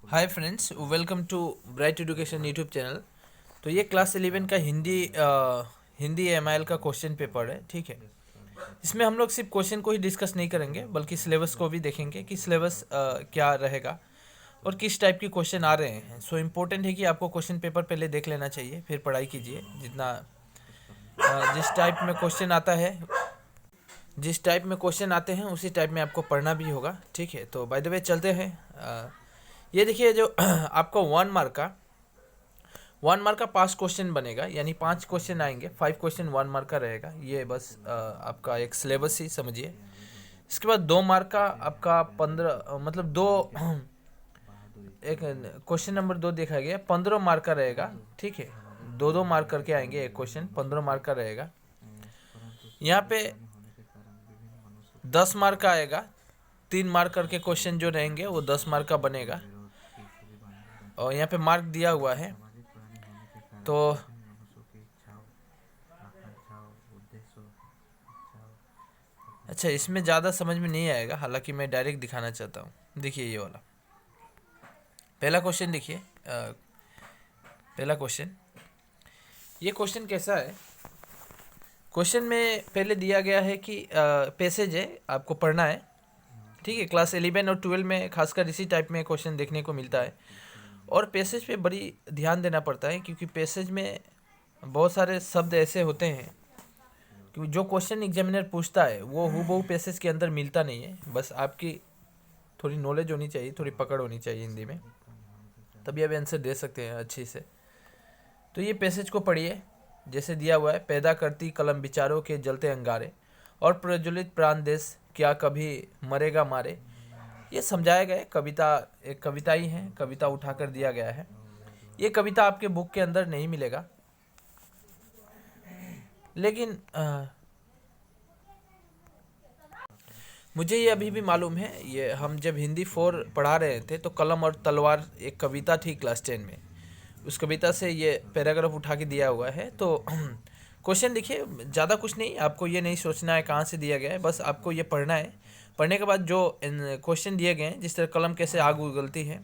Hi friends, welcome to Bright Education YouTube channel. तो ये class 11 का हिंदी एमआईएल का क्वेश्चन पेपर है। ठीक है, इसमें हम लोग सिर्फ क्वेश्चन को ही डिस्कस नहीं करेंगे बल्कि सिलेबस को भी देखेंगे कि सिलेबस क्या रहेगा और किस टाइप के क्वेश्चन आ रहे हैं। सो इम्पोर्टेंट है कि आपको क्वेश्चन पेपर पहले देख लेना चाहिए, फिर पढ़ाई कीजिए। जिस टाइप में क्वेश्चन आता है, जिस टाइप में क्वेश्चन आते हैं उसी टाइप में आपको पढ़ना भी होगा। ठीक है, तो बाय द वे चलते हैं। ये देखिए, जो आपको 1 मार्क का 5 क्वेश्चन बनेगा, यानी 5 क्वेश्चन आएंगे। 5 क्वेश्चन 1 मार्क का रहेगा। ये बस आपका एक सिलेबस ही समझिए। इसके बाद 2 मार्क का आपका 15, मतलब दो एक क्वेश्चन नंबर 2 देखा गया, 15 मार्क का रहेगा। ठीक है, 2-2 मार्क करके आएंगे। एक क्वेश्चन 15 मार्क का रहेगा। यहाँ पे 10 मार्क का आएगा। 3 मार्क करके क्वेश्चन जो रहेंगे वो 10 मार्क का बनेगा। और यहाँ पे मार्क दिया हुआ है। तो अच्छा, इसमें ज़्यादा समझ में नहीं आएगा, हालांकि मैं डायरेक्ट दिखाना चाहता हूँ। देखिए ये वाला पहला क्वेश्चन देखिए। पहला क्वेश्चन, ये क्वेश्चन कैसा है। क्वेश्चन में पहले दिया गया है कि पैसेज है, आपको पढ़ना है। ठीक है, क्लास 11 और 12 में खासकर इसी टाइप में क्वेश्चन देखने को मिलता है। और पैसेज पे बड़ी ध्यान देना पड़ता है, क्योंकि पैसेज में बहुत सारे शब्द ऐसे होते हैं कि जो क्वेश्चन एग्जामिनर पूछता है वो हूबहू पैसेज के अंदर मिलता नहीं है। बस आपकी थोड़ी नॉलेज होनी चाहिए, थोड़ी पकड़ होनी चाहिए हिंदी में, तभी आप आंसर दे सकते हैं अच्छे से। तो ये पैसेज को पढ़िए जैसे दिया हुआ है। पैदा करती कलम विचारों के जलते अंगारे, और प्रज्वलित प्राण देश क्या कभी मरेगा मारे। ये समझाया गया है। कविता, एक कविता ही है, कविता उठाकर दिया गया है। ये कविता आपके बुक के अंदर नहीं मिलेगा, लेकिन मुझे ये अभी भी मालूम है। ये हम जब हिंदी 4 पढ़ा रहे थे तो कलम और तलवार एक कविता थी क्लास 10 में। उस कविता से ये पैराग्राफ उठा के दिया हुआ है। तो क्वेश्चन देखिए, ज़्यादा कुछ नहीं, आपको ये नहीं सोचना है कहाँ से दिया गया है, बस आपको ये पढ़ना है। पढ़ने के बाद जो क्वेश्चन दिए गए हैं, जिस तरह कलम कैसे आग उगलती है,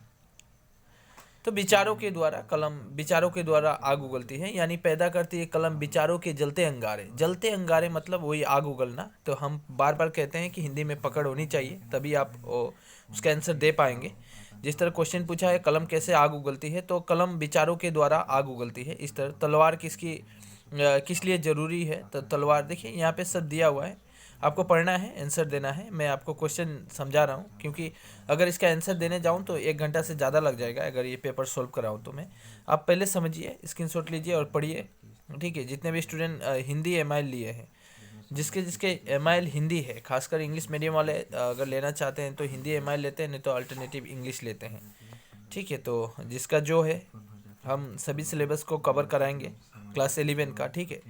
तो विचारों के द्वारा कलम विचारों के द्वारा आग उगलती है, यानी पैदा करती है कलम विचारों के जलते अंगारे। जलते अंगारे मतलब वही आग उगलना। तो हम बार बार कहते हैं कि हिंदी में पकड़ होनी चाहिए, तभी आप उसका आंसर दे पाएंगे। जिस तरह क्वेश्चन पूछा है कलम कैसे आग उगलती है, तो कलम विचारों के द्वारा आग उगलती है। इस तरह तलवार किस लिए ज़रूरी है, तो तलवार देखिए यहाँ पे सब दिया हुआ है। आपको पढ़ना है, आंसर देना है। मैं आपको क्वेश्चन समझा रहा हूँ, क्योंकि अगर इसका आंसर देने जाऊँ तो 1 घंटा से ज़्यादा लग जाएगा अगर ये पेपर सॉल्व कराऊँ तो। मैं आप पहले समझिए, स्क्रीनशॉट लीजिए और पढ़िए। ठीक है, जितने भी स्टूडेंट हिंदी एमआईएल लिए हैं, जिसके जिसके एमआईएल हिंदी है, खासकर इंग्लिश मीडियम वाले अगर लेना चाहते हैं तो हिंदी एमआईएल लेते हैं, नहीं तो अल्टरनेटिव इंग्लिश लेते हैं। ठीक है, तो जिसका जो है हम सभी सिलेबस को कवर कराएंगे क्लास 11 का। ठीक है,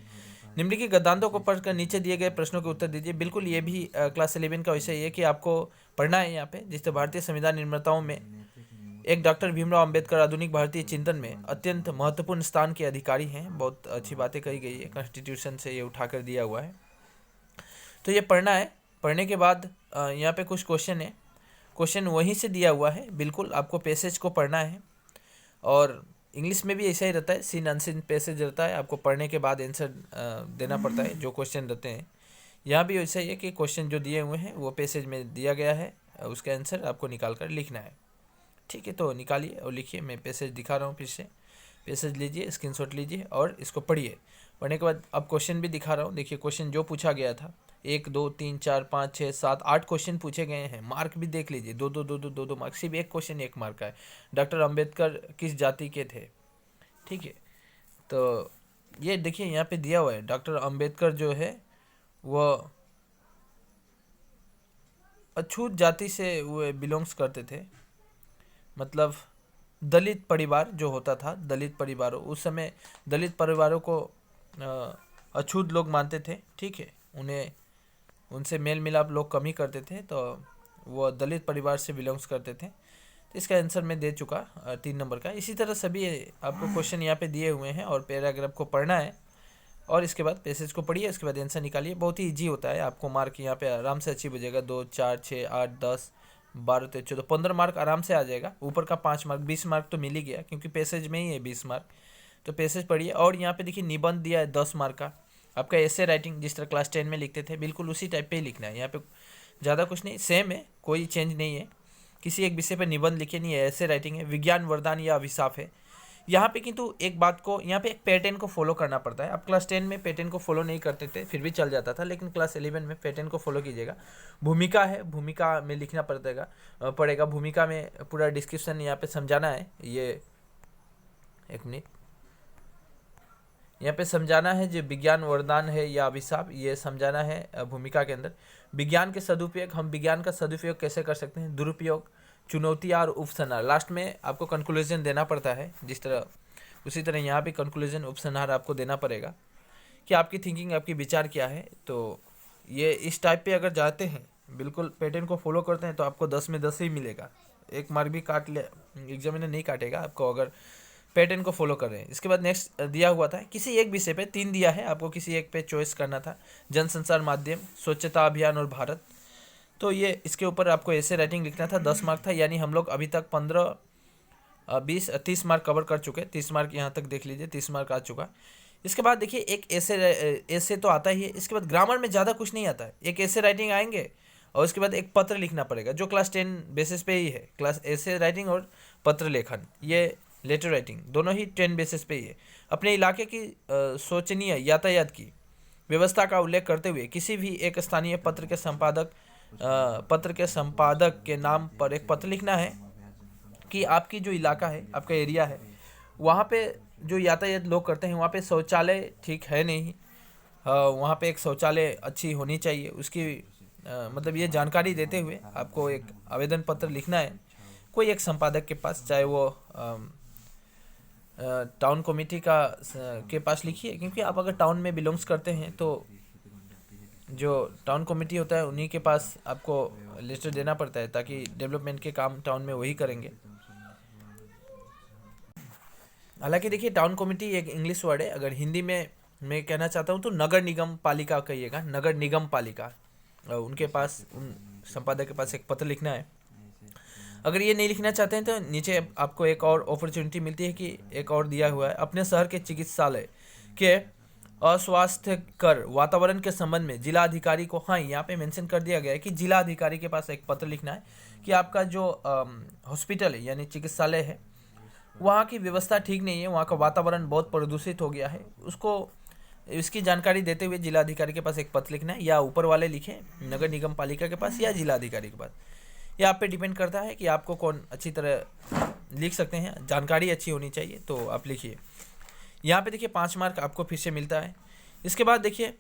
निम्नलिखित गद्यांतों को पढ़कर नीचे दिए गए प्रश्नों के उत्तर दीजिए। बिल्कुल, ये भी क्लास 11 का विषय है कि आपको पढ़ना है यहाँ पे। जिस तरह भारतीय संविधान निर्माताओं में एक डॉक्टर भीमराव अंबेडकर आधुनिक भारतीय चिंतन में अत्यंत महत्वपूर्ण स्थान के अधिकारी हैं। बहुत अच्छी बातें कही गई है, कॉन्स्टिट्यूशन से ये उठाकर दिया हुआ है। तो ये पढ़ना है। पढ़ने के बाद यहाँ पे कुछ क्वेश्चन है, क्वेश्चन वहीं से दिया हुआ है। बिल्कुल आपको पैसेज को पढ़ना है, और इंग्लिश में भी ऐसा ही रहता है, सीन अनसीन पैसेज रहता है। आपको पढ़ने के बाद आंसर देना पड़ता है जो क्वेश्चन रहते हैं। यहाँ भी ऐसा ही है कि क्वेश्चन जो दिए हुए हैं वो पैसेज में दिया गया है, उसका आंसर आपको निकाल कर लिखना है। ठीक है, तो निकालिए और लिखिए। मैं पैसेज दिखा रहा हूँ फिर से। पैसेज लीजिए, स्क्रीनशॉट लीजिए और इसको पढ़िए। पढ़ने के बाद अब क्वेश्चन भी दिखा रहा हूँ। देखिए क्वेश्चन जो पूछा गया था, 1 2 3 4 5 6 7 8 क्वेश्चन पूछे गए हैं। मार्क भी देख लीजिए, 2 मार्क। सिर्फ एक क्वेश्चन 1 मार्क का है। डॉक्टर अंबेडकर किस जाति के थे। ठीक है, तो ये देखिए यहाँ पे दिया हुआ है, डॉक्टर अंबेडकर जो है वह अछूत जाति से वो बिलोंग्स करते थे। मतलब दलित परिवार जो होता था, दलित परिवारों, उस समय दलित परिवारों को अछूत लोग मानते थे। ठीक है, उन्हें उनसे मेल मिलाप लोग कम ही करते थे, तो वो दलित परिवार से बिलोंग्स करते थे। तो इसका आंसर मैं दे चुका 3 नंबर का। इसी तरह सभी आपको क्वेश्चन यहाँ पे दिए हुए हैं और पैराग्राफ को पढ़ना है, और इसके बाद पैसेज को पढ़िए, इसके बाद आंसर निकालिए। बहुत ही ईजी होता है, आपको मार्क यहाँ पे आराम से अच्छी बजेगा। 2 4 6 8 10 12 13 14 15 मार्क आराम से आ जाएगा। ऊपर का 5 मार्क 20 मार्क तो मिल ही गया, क्योंकि पैसेज में ही है 20 मार्क। तो पैसेज पढ़िए। और यहाँ पे देखिए निबंध दिया है 10 मार्क का। आपका ऐसे राइटिंग जिस तरह क्लास 10 में लिखते थे बिल्कुल उसी टाइप पे ही लिखना है। यहाँ पे ज़्यादा कुछ नहीं, सेम है, कोई चेंज नहीं है। किसी एक विषय पर निबंध लिखे नहीं है, ऐसे राइटिंग है। विज्ञान वरदान या अभिशाप है। यहाँ पे किंतु एक बात को, यहाँ पे एक पैटर्न को फॉलो करना पड़ता है। अब क्लास 10 में पैटर्न को फॉलो नहीं करते थे, फिर भी चल जाता था, लेकिन क्लास 11 में पैटर्न को फॉलो कीजिएगा। भूमिका है, भूमिका में लिखना पड़ेगा। भूमिका में पूरा डिस्क्रिप्शन यहाँ पे समझाना है। ये एक मिनट, यहाँ पे समझाना है जो विज्ञान वरदान है या अभिशाप, ये समझाना है भूमिका के अंदर। विज्ञान के सदुपयोग, हम विज्ञान का सदुपयोग कैसे कर सकते हैं, दुरुपयोग, चुनौतियाँ और उपसंहार। लास्ट में आपको कंक्लूजन देना पड़ता है, जिस तरह उसी तरह यहाँ भी कंक्लूजन उपसंहार आपको देना पड़ेगा कि आपकी थिंकिंग, आपकी विचार क्या है। तो ये इस टाइप पे अगर जाते हैं, बिल्कुल पैटर्न को फॉलो करते हैं, तो आपको 10 में 10 ही मिलेगा। 1 मार्क भी काट ले, एग्जामिनर नहीं काटेगा आपको अगर पैटर्न को फॉलो कर रहे हैं। इसके बाद नेक्स्ट दिया हुआ था किसी एक विषय पे 3 दिया है, आपको किसी एक पे चॉइस करना था। जनसंचार माध्यम, स्वच्छता अभियान और भारत। तो ये इसके ऊपर आपको ऐसे राइटिंग लिखना था। 10 मार्क था, यानी हम लोग अभी तक 15 20 30 मार्क कवर कर चुके। 30 मार्क यहाँ तक देख लीजिए, 30 मार्क आ चुका। इसके बाद देखिए एक ऐसे तो आता ही है। इसके बाद ग्रामर में ज़्यादा कुछ नहीं आता है। एक ऐसे राइटिंग आएंगे और उसके बाद एक पत्र लिखना पड़ेगा, जो क्लास 10 बेसिस पे ही है। क्लास ऐसे राइटिंग और पत्र लेखन, ये लेटर राइटिंग दोनों ही 10 बेसिस पे ही है। अपने इलाके की शोचनीय यातायात की व्यवस्था का उल्लेख करते हुए किसी भी एक स्थानीय पत्र के संपादक के नाम पर एक पत्र लिखना है कि आपकी जो इलाका है, आपका एरिया है, वहाँ पे जो यातायात लोग करते हैं, वहाँ पे शौचालय ठीक है नहीं, वहाँ पे एक शौचालय अच्छी होनी चाहिए, उसकी मतलब ये जानकारी देते हुए आपको एक आवेदन पत्र लिखना है कोई एक संपादक के पास, चाहे वो टाउन कमेटी के पास लिखिए। क्योंकि आप अगर टाउन में बिलोंग्स करते हैं तो जो टाउन कमेटी होता है उन्हीं के पास आपको लेटर देना पड़ता है, ताकि डेवलपमेंट के काम टाउन में वही करेंगे। हालांकि देखिए टाउन कमेटी एक इंग्लिश वर्ड है, अगर हिंदी में मैं कहना चाहता हूँ तो नगर निगम पालिका कहिएगा, नगर निगम पालिका। उनके पास, उन संपादक के पास एक पत्र लिखना है। अगर ये नहीं लिखना चाहते हैं तो नीचे आपको एक और अपॉर्चुनिटी मिलती है कि एक और दिया हुआ है, अपने शहर के चिकित्सालय के अस्वास्थ्यकर वातावरण के संबंध में जिला अधिकारी को, हाँ यहाँ पे मेंशन कर दिया गया है कि जिला अधिकारी के पास एक पत्र लिखना है कि आपका जो हॉस्पिटल है यानी चिकित्सालय है, वहाँ की व्यवस्था ठीक नहीं है, वहाँ का वातावरण बहुत प्रदूषित हो गया है। उसको इसकी जानकारी देते हुए जिला अधिकारी के पास एक पत्र लिखना है, या ऊपर वाले लिखें नगर निगम पालिका के पास या जिला अधिकारी के पास। यह आप पे डिपेंड करता है कि आपको कौन अच्छी तरह लिख सकते हैं, जानकारी अच्छी होनी चाहिए तो आप लिखिए। यहाँ पे देखिए 5 मार्क आपको फिर से मिलता है। इसके बाद देखिए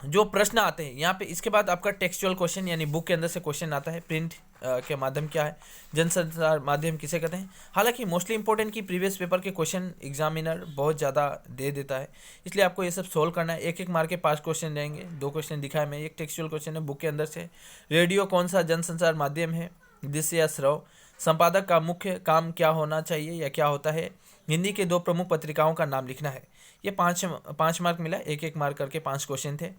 जो प्रश्न आते हैं यहाँ पे, इसके बाद आपका टेक्सचुअल क्वेश्चन यानी बुक के अंदर से क्वेश्चन आता है। प्रिंट के माध्यम क्या है, जनसंचार माध्यम किसे कहते हैं। हालांकि मोस्टली इंपॉर्टेंट की प्रीवियस पेपर के क्वेश्चन एग्जामिनर बहुत ज़्यादा दे देता है, इसलिए आपको ये सब सोल्व करना है। 1-1 मार्क के 5 क्वेश्चन रहेंगे, 2 क्वेश्चन दिखाए मैं, एक टेक्सचुअल क्वेश्चन है बुक के अंदर से। रेडियो कौन सा जनसंचार माध्यम है, दृश्य या श्रव्य। संपादक का मुख्य काम क्या होना चाहिए या क्या होता है। हिंदी के 2 प्रमुख पत्रिकाओं का नाम लिखना है। ये 5 मार्क मिला, 1-1 मार्क करके 5 क्वेश्चन थे।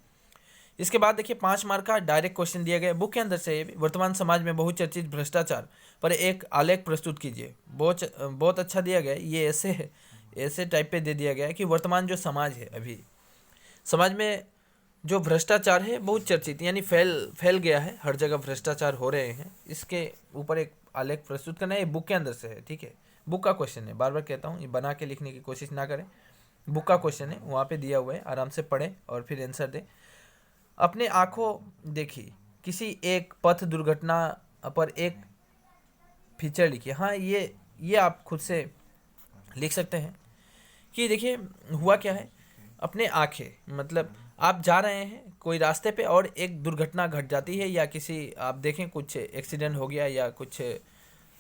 इसके बाद देखिए 5 मार्क का डायरेक्ट क्वेश्चन दिया गया बुक के अंदर से। वर्तमान समाज में बहुचर्चित भ्रष्टाचार पर एक आलेख प्रस्तुत कीजिए। बहुत अच्छा दिया गया। ये ऐसे टाइप पे दे दिया गया है कि वर्तमान जो समाज है, अभी समाज में जो भ्रष्टाचार है बहुत चर्चित यानी फैल गया है, हर जगह भ्रष्टाचार हो रहे हैं, इसके ऊपर एक आलेख प्रस्तुत करना है। ये बुक के अंदर से है, ठीक है, बुक का क्वेश्चन है। बार बार कहता हूँ, ये बना के लिखने की कोशिश ना करें, बुक का क्वेश्चन है, वहाँ पे दिया हुआ है, आराम से पढ़ें और फिर आंसर दें। अपने आँखों देखिए किसी एक पथ दुर्घटना पर एक फीचर लिखिए। हाँ ये आप खुद से लिख सकते हैं कि देखिए हुआ क्या है। अपने आँखें मतलब आप जा रहे हैं कोई रास्ते पे और एक दुर्घटना घट जाती है, या किसी आप देखें कुछ एक्सीडेंट हो गया या कुछ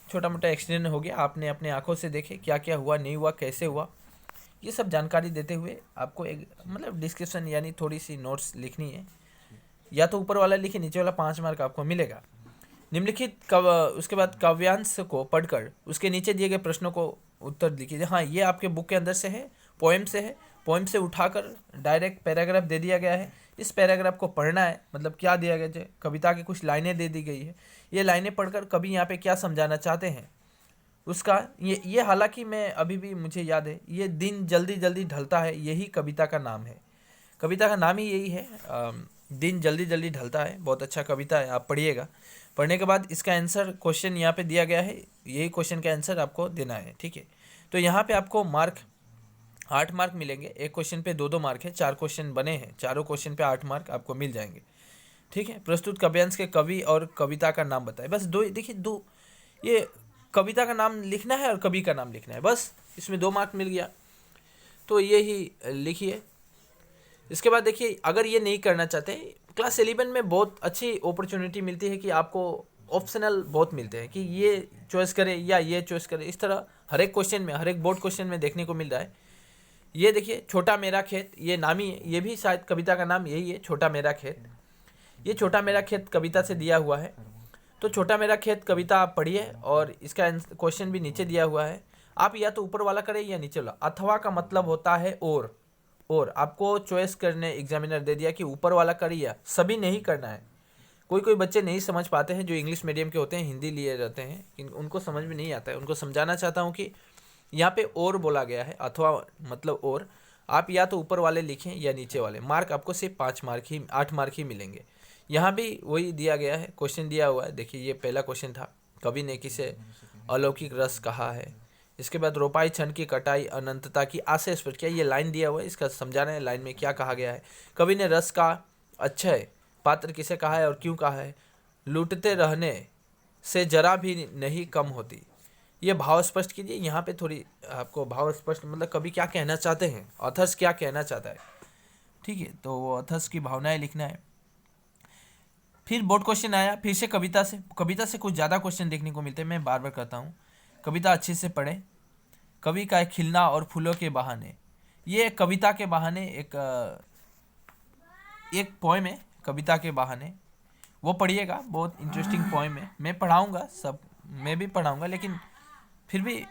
छोटा मोटा एक्सीडेंट हो गया, आपने अपने आँखों से देखे क्या क्या हुआ, नहीं हुआ, कैसे हुआ, ये सब जानकारी देते हुए आपको एक मतलब डिस्क्रिप्शन यानी थोड़ी सी नोट्स लिखनी है। या तो ऊपर वाला लिखिए, नीचे वाला 5 मार्क आपको मिलेगा। निम्नलिखित उसके बाद काव्यांश को पढ़कर उसके नीचे दिए गए प्रश्नों को उत्तर लिखिए। हाँ ये आपके बुक के अंदर से है, पोएम से है, पोएम से उठाकर डायरेक्ट पैराग्राफ दे दिया गया है। इस पैराग्राफ को पढ़ना है, मतलब क्या दिया गया है, कविता की कुछ लाइनें दे दी गई है, ये लाइनें पढ़कर कवि यहाँ पे क्या समझाना चाहते हैं उसका ये हालांकि मैं अभी भी मुझे याद है, ये दिन जल्दी जल्दी ढलता है, यही कविता का नाम है। कविता का नाम ही यही है, दिन जल्दी जल्दी ढलता है। बहुत अच्छा कविता है, आप पढ़िएगा। पढ़ने के बाद इसका आंसर क्वेश्चन यहाँ पे दिया गया है, यही क्वेश्चन का आंसर आपको देना है, ठीक है। तो यहाँ पे आपको मार्क 8 मार्क मिलेंगे। एक क्वेश्चन पे 2-2 मार्क है, 4 क्वेश्चन बने हैं, चारों क्वेश्चन पे 8 मार्क आपको मिल जाएंगे, ठीक है। प्रस्तुत काव्यांश के कवि और कविता का नाम बताए। बस दो, देखिए दो, ये कविता का नाम लिखना है और कवि का नाम लिखना है, बस इसमें 2 मार्क मिल गया। तो ये ही लिखिए। इसके बाद देखिए, अगर ये नहीं करना चाहते, क्लास 11 में बहुत अच्छी अपॉर्चुनिटी मिलती है कि आपको ऑप्शनल बहुत मिलते हैं कि ये चॉइस करें या ये चॉइस करें। इस तरह हर एक क्वेश्चन में, हर एक बोर्ड क्वेश्चन में देखने को मिल रहा है। ये देखिए, छोटा मेरा खेत, ये नाम ही है, ये भी शायद कविता का नाम यही है, छोटा मेरा खेत। ये छोटा मेरा खेत कविता से दिया हुआ है। तो छोटा मेरा खेत कविता आप पढ़िए और इसका क्वेश्चन भी नीचे दिया हुआ है। आप या तो ऊपर वाला करें या नीचे वाला। अथवा का मतलब होता है और आपको चॉइस करने एग्जामिनर दे दिया कि ऊपर वाला करिए या सभी नहीं करना है। कोई कोई बच्चे नहीं समझ पाते हैं जो इंग्लिश मीडियम के होते हैं, हिंदी लिए रहते हैं, उनको समझ में नहीं आता है। उनको समझाना चाहता हूँ कि यहाँ पे और बोला गया है, अथवा मतलब और। आप या तो ऊपर वाले लिखें या नीचे वाले। मार्क आपको सिर्फ 8 मार्क ही मिलेंगे। यहाँ भी वही दिया गया है, क्वेश्चन दिया हुआ है। देखिए, ये पहला क्वेश्चन था, कवि ने किसे अलौकिक रस कहा है। इसके बाद रोपाई छन की कटाई अनंतता की आशय स्पष्ट किया। ये लाइन दिया हुआ है, इसका समझाना है लाइन में क्या कहा गया है। कवि ने रस का अक्षय पात्र किसे कहा है और क्यों कहा है। लूटते रहने से जरा भी नहीं कम होती। ये भाव स्पष्ट कीजिए। यहाँ पे थोड़ी आपको भाव स्पष्ट, मतलब कवि क्या कहना चाहते हैं, ऑथर्स क्या कहना चाहता है, ठीक है। तो वो ऑथर्स की भावनाएं लिखना है। फिर बोर्ड क्वेश्चन आया, फिर से कविता से कुछ ज़्यादा क्वेश्चन देखने को मिलते हैं। मैं बार बार कहता हूँ, कविता अच्छे से पढ़ें। कवि का एक खिलना और फूलों के बहाने, ये कविता के बहाने एक पोएम है, कविता के बहाने, वो पढ़िएगा। बहुत इंटरेस्टिंग पोएम है। मैं पढ़ाऊँगा, मैं भी पढ़ाऊँगा, लेकिन फिर भी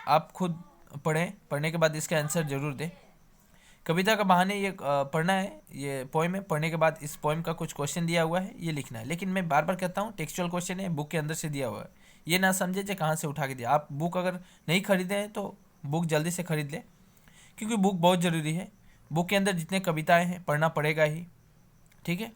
आप खुद पढ़ें। पढ़ने के बाद इसका आंसर जरूर दें। कविता का बहाने ये पढ़ना है, ये पोएम है। पढ़ने के बाद इस पोएम का कुछ क्वेश्चन दिया हुआ है, ये लिखना है। लेकिन मैं बार बार कहता हूँ, टेक्सचुअल क्वेश्चन है, बुक के अंदर से दिया हुआ है। ये ना समझे कि कहाँ से उठा के दिया। आप बुक अगर नहीं खरीदे हैं तो बुक जल्दी से खरीद लें, क्योंकि बुक बहुत ज़रूरी है। बुक के अंदर जितने कविताएँ हैं पढ़ना पड़ेगा ही, ठीक है।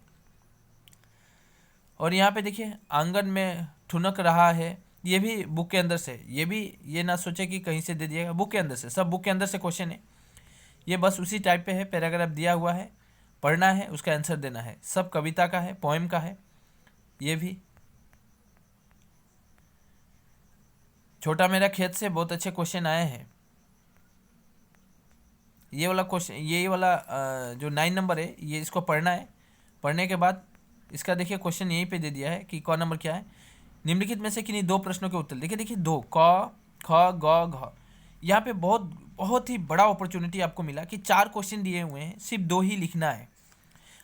और यहाँ पे देखिए, आंगन में ठुनक रहा है, ये भी बुक के अंदर से। ये ना सोचे कि कहीं से दे दिएगा, बुक के अंदर से, सब बुक के अंदर से क्वेश्चन है। ये बस उसी टाइप पे है, पैराग्राफ दिया हुआ है, पढ़ना है, उसका आंसर देना है। सब कविता का है, पोएम का है। ये भी छोटा मेरा खेत से बहुत अच्छे क्वेश्चन आए हैं। ये वाला क्वेश्चन, ये वाला जो 9 नंबर है, ये इसको पढ़ना है। पढ़ने के बाद इसका देखिए क्वेश्चन यहीं पे दे दिया है कि कौन नंबर क्या है। निम्नलिखित में से किन्हीं 2 प्रश्नों के उत्तर। देखिए 2, क ख ग घ। यहाँ पे बहुत ही बड़ा अपॉर्चुनिटी आपको मिला कि 4 क्वेश्चन दिए हुए हैं, सिर्फ 2 ही लिखना है।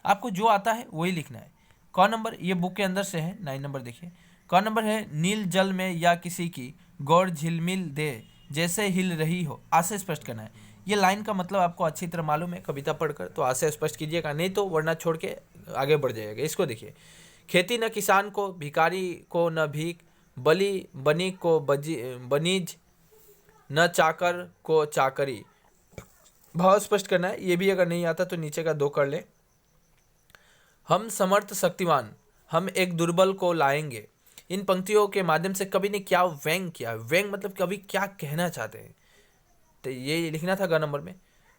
आपको जो आता है वही लिखना है। क नंबर ये बुक के अंदर से है, 9 नंबर देखिए। क नंबर है, नील जल में या किसी की गौर झिलमिल दे जैसे हिल रही हो, आशय स्पष्ट करना है। ये लाइन का मतलब आपको अच्छी तरह मालूम है कविता पढ़कर, तो आशय स्पष्ट कीजिएगा, नहीं तो वरना छोड़ के आगे बढ़ जाएगा। इसको देखिए, खेती न किसान को, भिखारी को न भीख, बली बनी को बनीज, न चाकर को चाकरी। भाव स्पष्ट करना है। ये भी अगर नहीं आता तो नीचे का 2 कर ले। हम समर्थ शक्तिवान, हम एक दुर्बल को लाएंगे। इन पंक्तियों के माध्यम से कवि ने क्या व्यंग किया। व्यंग मतलब कवि क्या कहना चाहते हैं, तो ये लिखना था ग नंबर में।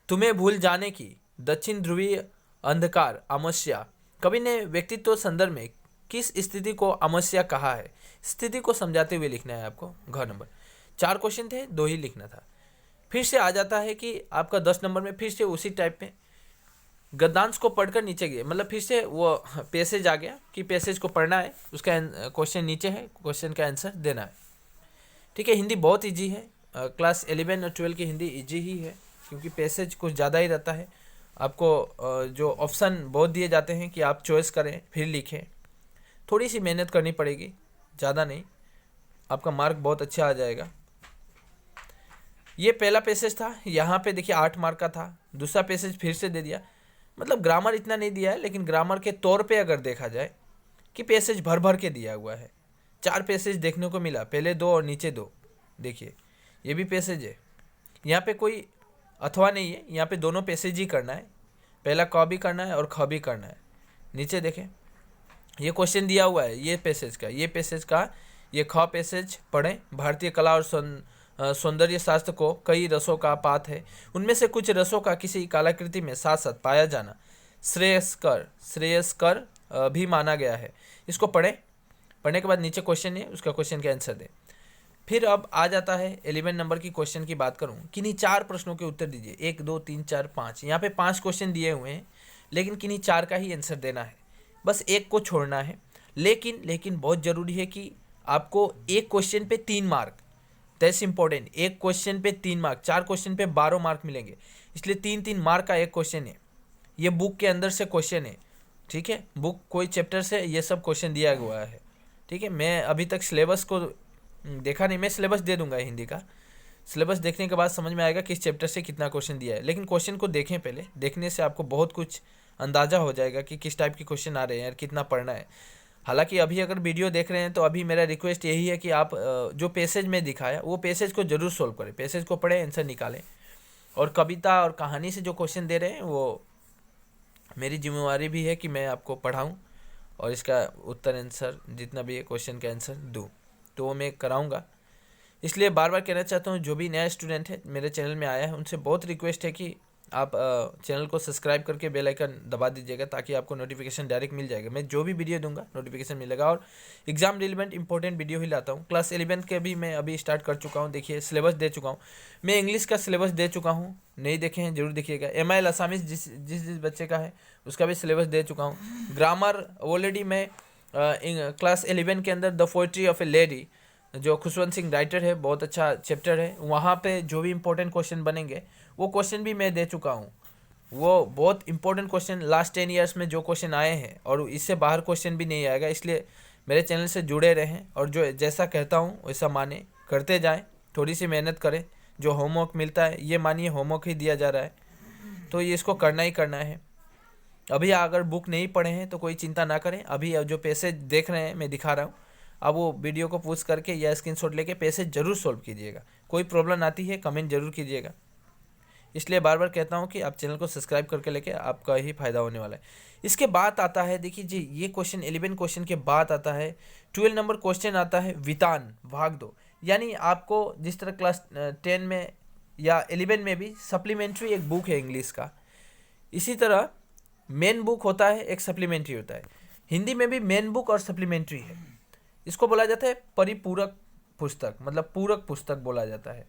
तुम्हें भूल जाने की, दक्षिण ध्रुवीय अंधकार अमस्या। कवि ने व्यक्तित्व संदर्भ में किस स्थिति को अमस्या कहा है, स्थिति को समझाते हुए लिखना है आपको घ नंबर। 4 क्वेश्चन थे, 2 ही लिखना था। फिर से आ जाता है कि आपका 10 नंबर में फिर से उसी टाइप में गद्यांश को पढ़कर नीचे गए, मतलब फिर से वो पैसेज आ गया कि पैसेज को पढ़ना है, उसका क्वेश्चन नीचे है, क्वेश्चन का आंसर देना है, ठीक है। हिंदी बहुत ईजी है, क्लास 11 और 12 की हिंदी ईजी ही है, क्योंकि पैसेज कुछ ज़्यादा ही रहता है। आपको जो ऑप्शन बहुत दिए जाते हैं कि आप चॉइस करें फिर लिखें, थोड़ी सी मेहनत करनी पड़ेगी, ज़्यादा नहीं, आपका मार्क बहुत अच्छा आ जाएगा। ये पहला पैसेज था, यहाँ पे देखिए 8 मार्क का था। दूसरा पैसेज फिर से दे दिया, मतलब ग्रामर इतना नहीं दिया है, लेकिन ग्रामर के तौर पे अगर देखा जाए कि पैसेज भर भर के दिया हुआ है। 4 पैसेज देखने को मिला, पहले 2 और नीचे 2। देखिए ये भी पैसेज है, यहाँ पे कोई अथवा नहीं है, यहाँ पे दोनों पैसेज ही करना है, पहला क भी करना है और ख भी करना है। नीचे देखें ये क्वेश्चन दिया हुआ है, ये पैसेज का, ये पैसेज का, ये ख पैसेज पढ़ें। भारतीय कला और सौंदर्य शास्त्र को कई रसों का पात है, उनमें से कुछ रसों का किसी कलाकृति में साथ साथ पाया जाना श्रेयस्कर भी माना गया है। इसको पढ़ें। पढ़ने के बाद नीचे क्वेश्चन है, उसका क्वेश्चन का आंसर दें। फिर अब आ जाता है 11 नंबर की क्वेश्चन की बात करूं, किन्हीं 4 प्रश्नों के उत्तर दीजिए। 1 2 3 4 5, यहाँ पे 5 क्वेश्चन दिए हुए हैं, लेकिन किन्हीं 4 का ही आंसर देना है, बस एक को छोड़ना है। लेकिन बहुत ज़रूरी है कि आपको एक क्वेश्चन पे 3 मार्क, दैट्स इंपॉर्टेंट। एक क्वेश्चन पे 3 मार्क, 4 क्वेश्चन पे 12 मार्क मिलेंगे, इसलिए 3-3 मार्क का एक क्वेश्चन है। ये बुक के अंदर से क्वेश्चन है, ठीक है, बुक कोई चैप्टर से ये सब क्वेश्चन दिया हुआ है, ठीक है। मैं अभी तक सिलेबस को देखा नहीं, मैं सिलेबस दे दूंगा हिंदी का। सिलेबस देखने के बाद समझ में आएगा किस चैप्टर से कितना क्वेश्चन दिया है, लेकिन क्वेश्चन को देखें पहले, देखने से आपको बहुत कुछ अंदाज़ा हो जाएगा कि किस टाइप के क्वेश्चन आ रहे हैं और कितना पढ़ना है। हालांकि अभी अगर वीडियो देख रहे हैं तो अभी मेरा रिक्वेस्ट यही है कि आप जो पैसेज में दिखाया वो पैसेज को जरूर सोल्व करें, पैसेज को पढ़ें, आंसर निकालें। और कविता और कहानी से जो क्वेश्चन दे रहे हैं वो मेरी जिम्मेवारी भी है कि मैं आपको पढ़ाऊँ और इसका उत्तर आंसर जितना भी है क्वेश्चन का आंसर दूँ, तो वो मैं कराऊँगा। इसलिए बार बार कहना चाहता हूँ, जो भी नया स्टूडेंट है मेरे चैनल में आया है उनसे बहुत रिक्वेस्ट है कि आप चैनल को सब्सक्राइब करके बेल आइकन दबा दीजिएगा, ताकि आपको नोटिफिकेशन डायरेक्ट मिल जाएगा। मैं जो भी वीडियो दूंगा नोटिफिकेशन मिलेगा, और एग्जाम रिलेवेंट इंपॉर्टेंट वीडियो ही लाता हूँ। क्लास 11 के भी मैं अभी स्टार्ट कर चुका हूँ, देखिए सिलेबस दे चुका हूँ। मैं इंग्लिश का सिलेबस दे चुका हूँ, नहीं देखे हैं जरूर देखिएगा। MIL असामीज जिस बच्चे का है उसका भी सिलेबस दे चुका हूँ। ग्रामर ऑलरेडी मैं क्लास 11 के अंदर the poetry of A lady, जो खुशवंत सिंह राइटर है, बहुत अच्छा चैप्टर है, वहाँ पे जो भी इंपॉर्टेंट क्वेश्चन बनेंगे वो क्वेश्चन भी मैं दे चुका हूँ। वो बहुत इंपॉर्टेंट क्वेश्चन लास्ट 10 ईयर्स में जो क्वेश्चन आए हैं, और इससे बाहर क्वेश्चन भी नहीं आएगा। इसलिए मेरे चैनल से जुड़े रहें और जो जैसा कहता हूँ वैसा माने, करते जाएँ, थोड़ी सी मेहनत करें। जो होमवर्क मिलता है ये मानिए होमवर्क ही दिया जा रहा है, तो ये इसको करना ही करना है। अभी अगर बुक नहीं पढ़े हैं तो कोई चिंता ना करें, अभी जो पैसेज देख रहे हैं मैं दिखा रहा हूँ, अब वो वीडियो को पॉज करके या स्क्रीनशॉट लेके पैसेज जरूर सॉल्व कीजिएगा। कोई प्रॉब्लम आती है कमेंट जरूर कीजिएगा। इसलिए बार बार कहता हूँ कि आप चैनल को सब्सक्राइब करके लेके आपका ही फायदा होने वाला है। इसके बाद आता है, देखिए जी, ये क्वेश्चन 11 क्वेश्चन के बाद आता है 12 नंबर क्वेश्चन आता है वितान भाग 2। यानी आपको जिस तरह क्लास 10 में या 11 में भी सप्लीमेंट्री एक बुक है इंग्लिश का, इसी तरह मेन बुक होता है, एक सप्लीमेंट्री होता है। हिंदी में भी मेन बुक और सप्लीमेंट्री है। इसको बोला जाता है परिपूरक पुस्तक, मतलब पूरक पुस्तक बोला जाता है,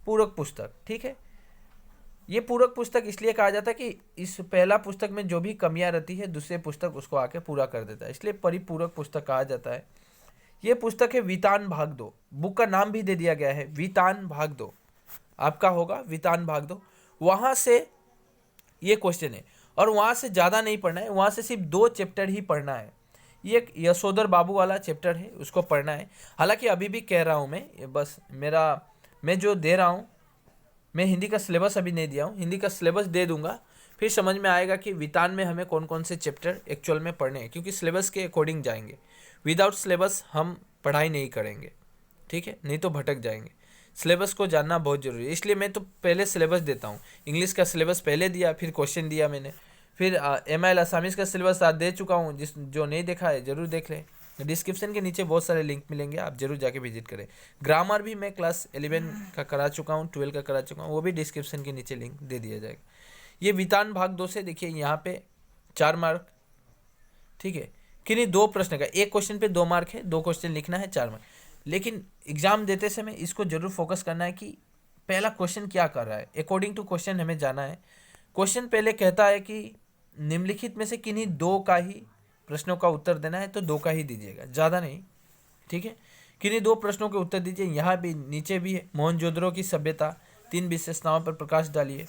पूरक पुस्तक, ठीक है। ये पूरक पुस्तक इसलिए कहा जाता है कि इस पहला पुस्तक में जो भी कमियां रहती है दूसरे पुस्तक उसको आके पूरा कर देता है, इसलिए परिपूरक पुस्तक कहा जाता है। ये पुस्तक है वितान भाग 2, बुक का नाम भी दे दिया गया है वितान भाग 2, आपका होगा वितान भाग 2। वहाँ से ये क्वेश्चन है, और वहाँ से ज़्यादा नहीं पढ़ना है, वहाँ से सिर्फ 2 चैप्टर ही पढ़ना है। ये यशोधर बाबू वाला चैप्टर है, उसको पढ़ना है। हालांकि अभी भी कह रहा हूँ मैं, बस मैं जो दे रहा हूँ, मैं हिंदी का सिलेबस अभी नहीं दिया हूँ, हिंदी का सिलेबस दे दूंगा, फिर समझ में आएगा कि वितान में हमें कौन कौन से चैप्टर एक्चुअल में पढ़ने हैं, क्योंकि सिलेबस के अकॉर्डिंग जाएंगे। विदाउट सिलेबस हम पढ़ाई नहीं करेंगे, ठीक है, नहीं तो भटक जाएंगे। सिलेबस को जानना बहुत ज़रूरी है, इसलिए मैं तो पहले सिलेबस देता हूँ। इंग्लिश का सिलेबस पहले दिया, फिर क्वेश्चन दिया मैंने, फिर MIL असामीज़ का सिलेबस आज दे चुका हूँ। जो नहीं देखा है ज़रूर देख लें, डिस्क्रिप्शन के नीचे बहुत सारे लिंक मिलेंगे, आप जरूर जाके विजिट करें। ग्रामर भी मैं क्लास 11 का करा चुका हूँ, 12 का करा चुका हूँ, वो भी डिस्क्रिप्शन के नीचे लिंक दे दिया जाएगा। ये वितान भाग 2 से देखिए यहाँ पे 4 मार्क, ठीक है, किन्हीं 2 प्रश्न का, एक क्वेश्चन पे 2 मार्क है, 2 क्वेश्चन लिखना है, 4 मार्क। लेकिन एग्जाम देते समय इसको जरूर फोकस करना है कि पहला क्वेश्चन क्या कर रहा है, अकॉर्डिंग टू क्वेश्चन हमें जाना है। क्वेश्चन पहले कहता है कि निम्नलिखित में से किन्हीं 2 का ही प्रश्नों का उत्तर देना है, तो 2 का ही दीजिएगा, ज़्यादा नहीं, ठीक है। किन्हीं 2 प्रश्नों के उत्तर दीजिए। यहाँ भी नीचे भी है, मोहनजोदड़ो की सभ्यता 3 विशेषताओं पर प्रकाश डालिए।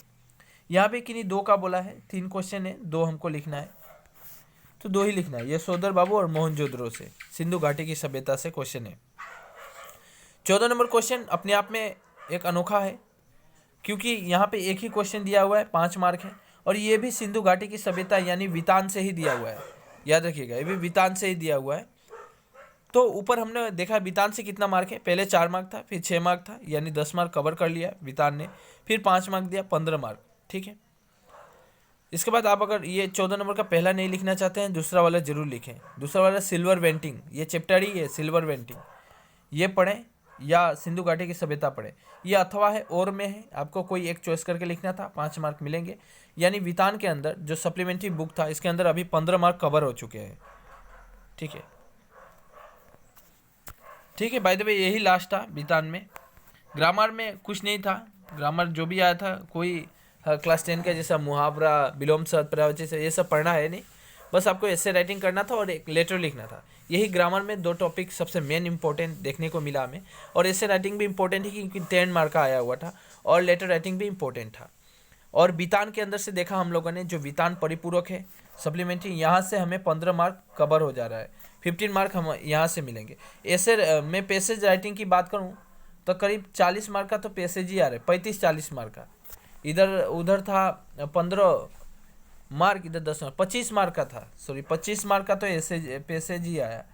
यहाँ भी किन्हीं 2 का बोला है, 3 क्वेश्चन है, 2 हमको लिखना है, तो 2 ही लिखना है। यशोधर बाबू और मोहनजोदड़ो से, सिंधु घाटी की सभ्यता से क्वेश्चन है। 14 नंबर क्वेश्चन अपने आप में एक अनोखा है, क्योंकि यहाँ पे एक ही क्वेश्चन दिया हुआ है, 5 मार्क है, और ये भी सिंधु घाटी की सभ्यता यानी वितान से ही दिया हुआ है, याद रखिएगा, ये भी वितान से ही दिया हुआ है। तो ऊपर हमने देखा वितान से कितना मार्क है, पहले 4 मार्क था, फिर 6 मार्क था, यानी 10 मार्क कवर कर लिया वितान ने, फिर 5 मार्क दिया, 15 मार्क, ठीक है। इसके बाद आप अगर ये 14 नंबर का पहला नहीं लिखना चाहते हैं, दूसरा वाला जरूर लिखें। दूसरा वाला सिल्वर वेंटिंग, ये चैप्टर ही है सिल्वर वेंटिंग, ये पढ़ें या सिंधु घाटी की सभ्यता पढ़ें। ये अथवा है और में है, आपको कोई एक चॉइस करके लिखना था, 5 मार्क मिलेंगे। यानी वितान के अंदर जो सप्लीमेंट्री बुक था इसके अंदर अभी 15 मार्क कवर हो चुके हैं, ठीक है। ठीक है, बाय द वे यही लास्ट था वितान में। ग्रामर में कुछ नहीं था, ग्रामर जो भी आया था कोई क्लास 10 का जैसा मुहावरा, विलोम सत्प्रावचय से ये सब पढ़ना है नहीं, बस आपको ऐसे राइटिंग करना था और एक लेटर लिखना था। यही ग्रामर में 2 टॉपिक सबसे मेन इंपॉर्टेंट देखने को मिला हमें। और ऐसे राइटिंग भी इंपॉर्टेंट है क्योंकि 10 मार्क का आया हुआ था, और लेटर राइटिंग भी इंपॉर्टेंट था। और वितान के अंदर से देखा हम लोगों ने, जो वितान परिपूरक है सप्लीमेंट्री, यहाँ से हमें 15 मार्क कवर हो जा रहा है, 15 मार्क हम यहाँ से मिलेंगे। ऐसे मैं पैसेज राइटिंग की बात करूँ तो करीब 40 मार्क का तो पैसेज ही आ रहा है, 35-40 मार्क का। इधर उधर था 15 मार्क, इधर 10 मार्क, 25 मार्क का था, सॉरी 25 मार्क का तो ऐसे पैसेज ही आया,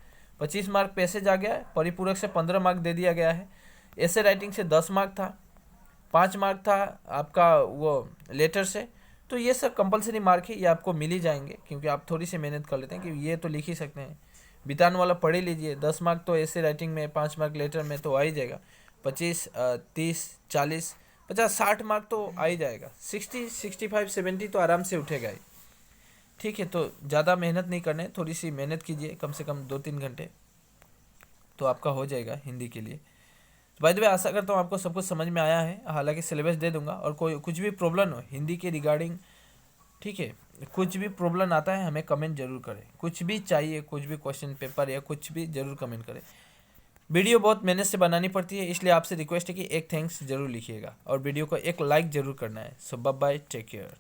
25 मार्क पैसेज आ गया है। परिपूरक से 15 मार्क दे दिया गया है। ऐसे राइटिंग से 10 मार्क था, 5 मार्क था आपका वो लेटर से। तो ये सब कंपलसरी मार्क है, ये आपको मिल ही जाएंगे क्योंकि आप थोड़ी सी मेहनत कर लेते हैं कि ये तो लिख ही सकते हैं। वितान वाला पढ़ ही लीजिए, 10 मार्क तो ऐसे राइटिंग में, 5 मार्क लेटर में तो आ ही जाएगा। 25, 30, 40, 50, 60 मार्क तो आ ही जाएगा। 60, 65, 70 तो आराम से उठेगा ही, ठीक है। तो ज़्यादा मेहनत नहीं करने, थोड़ी सी मेहनत कीजिए, कम से कम 2-3 घंटे, तो आपका हो जाएगा हिंदी के लिए। तो बाय द वे आशा करता हूँ आपको सब कुछ समझ में आया है। हालांकि सिलेबस दे दूंगा, और कोई कुछ भी प्रॉब्लम हो हिंदी के रिगार्डिंग, ठीक है, कुछ भी प्रॉब्लम आता है हमें कमेंट जरूर करें। कुछ भी चाहिए, कुछ भी क्वेश्चन पेपर या कुछ भी, जरूर कमेंट करें। वीडियो बहुत मेहनत से बनानी पड़ती है, इसलिए आपसे रिक्वेस्ट है कि एक थैंक्स जरूर लिखिएगा और वीडियो को एक लाइक जरूर करना है। सो बाय बाय, टेक केयर।